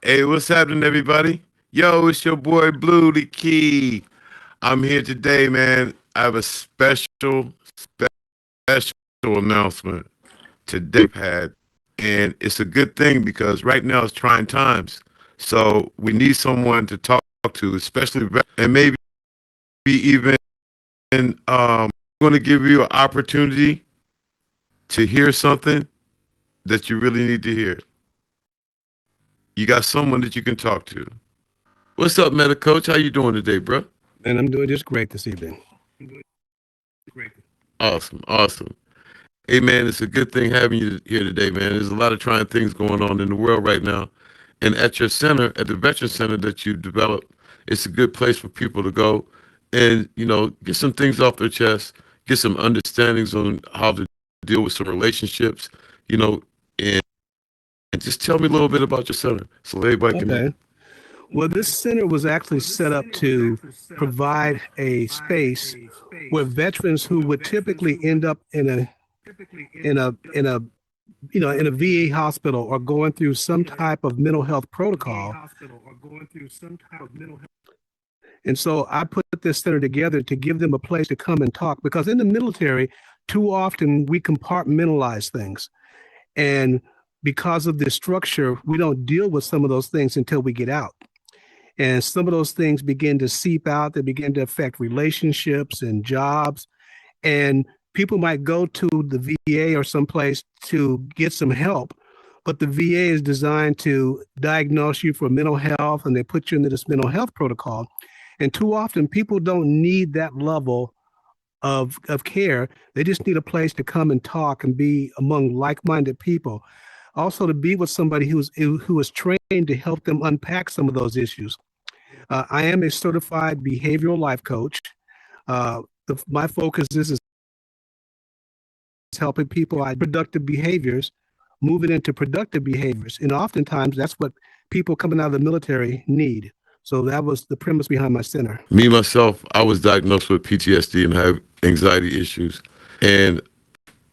Hey, what's happening, everybody? Yo, it's your boy Bluethekey. I'm here today, man. I have a special announcement today, Pat, and it's a good thing because right now it's trying times. So we need someone to talk to, especially and maybe even going to give you an opportunity to hear something that you really need to hear. You got someone that you can talk to. What's up, Meta Coach? How you doing today, bro? And I'm doing just great this evening. Awesome, awesome. Hey, man, it's a good thing having you here today, man. There's a lot of trying things going on in the world right now. And at your center, at the Veteran Center that you developed, it's a good place for people to go and, get some things off their chest, get some understandings on how to deal with some relationships, you know, and, and just tell me a little bit about your center so everybody can hear. Okay. Well, this center was actually set up to provide a space where veterans who would typically end up in a in a VA hospital or going through some type of mental health protocol. And so I put this center together to give them a place to come and talk because in the military, too often we compartmentalize things. And because of this structure, we don't deal with some of those things until we get out. And some of those things begin to seep out, they begin to affect relationships and jobs. And people might go to the VA or someplace to get some help, but the VA is designed to diagnose you for mental health and they put you into this mental health protocol. And too often people don't need that level of care. They just need a place to come and talk and be among like-minded people. Also to be with somebody who is trained to help them unpack some of those issues. I am a certified behavioral life coach. My focus is helping people identify productive behaviors, moving into productive behaviors. And oftentimes that's what people coming out of the military need. So that was the premise behind my center. Me myself, I was diagnosed with PTSD and have anxiety issues. And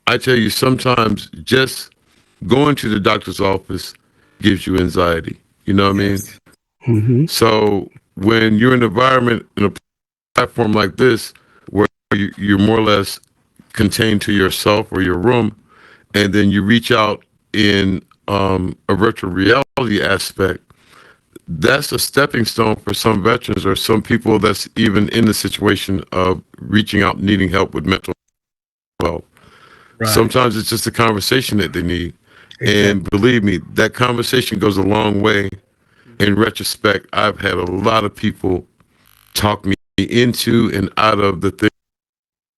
I tell you, sometimes just going to the doctor's office gives you anxiety. You know what I mean? Yes. Mm-hmm. So when you're in an environment in a platform like this, where you're more or less contained to yourself or your room, and then you reach out in a virtual reality aspect, that's a stepping stone for some veterans or some people that's even in the situation of reaching out, needing help with mental health. Right. Sometimes it's just a conversation that they need. Exactly. And believe me, that conversation goes a long way. In retrospect, I've had a lot of people talk me into and out of the things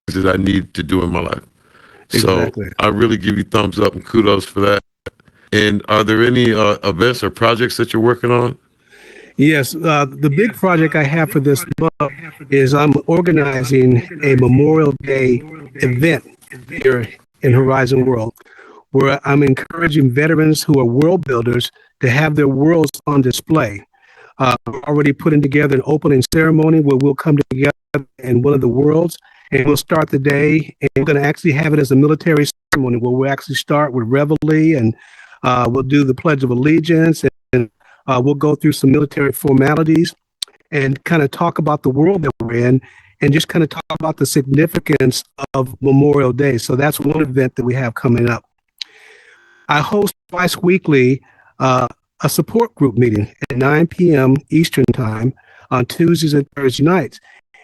that I need to do in my life. So Exactly. I really give you thumbs up and kudos for that. And are there any events or projects that you're working on? Yes, the big project I have for this month is I'm organizing a Memorial Day event here in Horizon World, where I'm encouraging veterans who are world builders to have their worlds on display. We're already putting together an opening ceremony where we'll come together in one of the worlds and we'll start the day. And we're going to actually have it as a military ceremony where we'll actually start with reveille and we'll do the Pledge of Allegiance and we'll go through some military formalities and kind of talk about the world that we're in and just kind of talk about the significance of Memorial Day. So that's one event that we have coming up. I host twice weekly a support group meeting at 9 p.m. Eastern Time on Tuesdays and Thursday nights.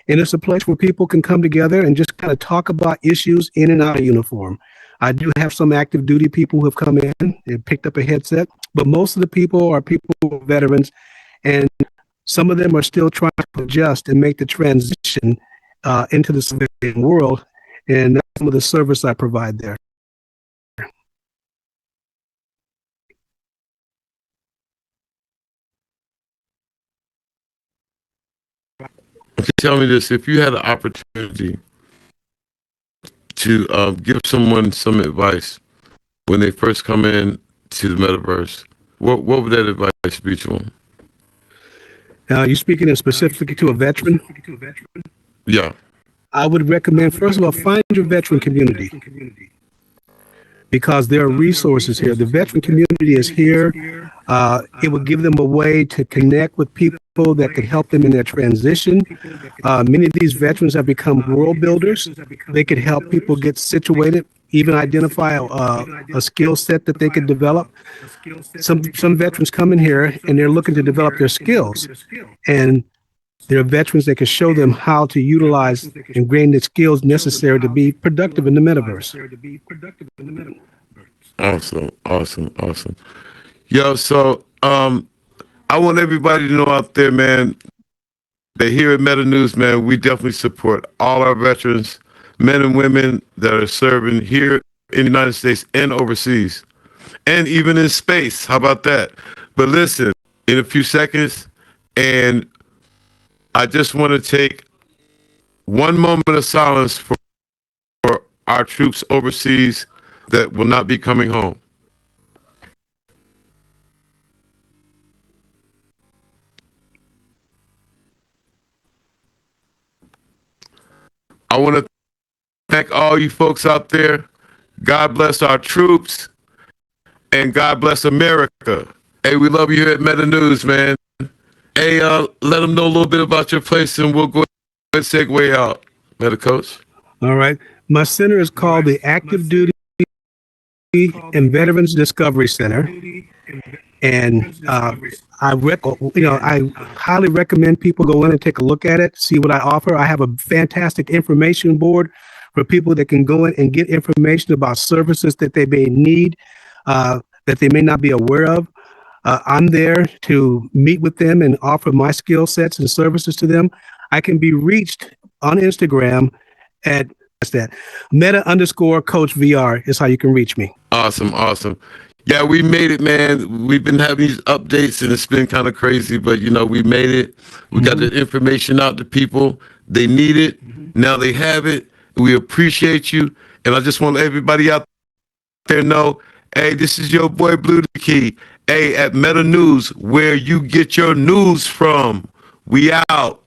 And it's a place where people can come together and just kind of talk about issues in and out of uniform. I do have some active duty people who have come in and picked up a headset, but most of the people are people who are veterans, and some of them are still trying to adjust and make the transition into the civilian world. And that's some of the service I provide there. Okay, tell me this: if you had an opportunity to give someone some advice when they first come in to the metaverse, what would that advice be to them? You're speaking specifically to a veteran. Yeah. I would recommend, first of all, find your veteran community because there are resources here. The veteran community is here. It will give them a way to connect with people that could help them in their transition. Many of these veterans have become world builders. They could help people get situated, even identify a skill set that they could develop. Some veterans come in here and they're looking to develop their skills, and there are veterans that can show them how to utilize and gain the skills necessary to be productive in the metaverse. Awesome. Yo, so I want everybody to know out there, man, that here at Meta News, man, we definitely support all our veterans, men and women that are serving here in the United States and overseas, and even in space. How about that? But listen, in a few seconds, and I just want to take one moment of silence for our troops overseas that will not be coming home. I want to thank all you folks out there. God bless our troops, and God bless America. Hey, we love you here at Meta News, man. Hey, let them know a little bit about your place, and we'll go ahead and segue out. Meta Coach. All right. My center is called the Active Duty and Veterans Discovery Center. And I highly recommend people go in and take a look at it, see what I offer. I have a fantastic information board for people that can go in and get information about services that they may need, that they may not be aware of. I'm there to meet with them and offer my skill sets and services to them. I can be reached on Instagram at Meta_Coach VR is how you can reach me. Awesome. Yeah, we made it, man. We've been having these updates and it's been kind of crazy, but we made it. We got the information out to people. They need it. Now they have it. We appreciate you. And I just want everybody out there know, hey, this is your boy Bluethekey. Hey, at Meta News, where you get your news from. We out.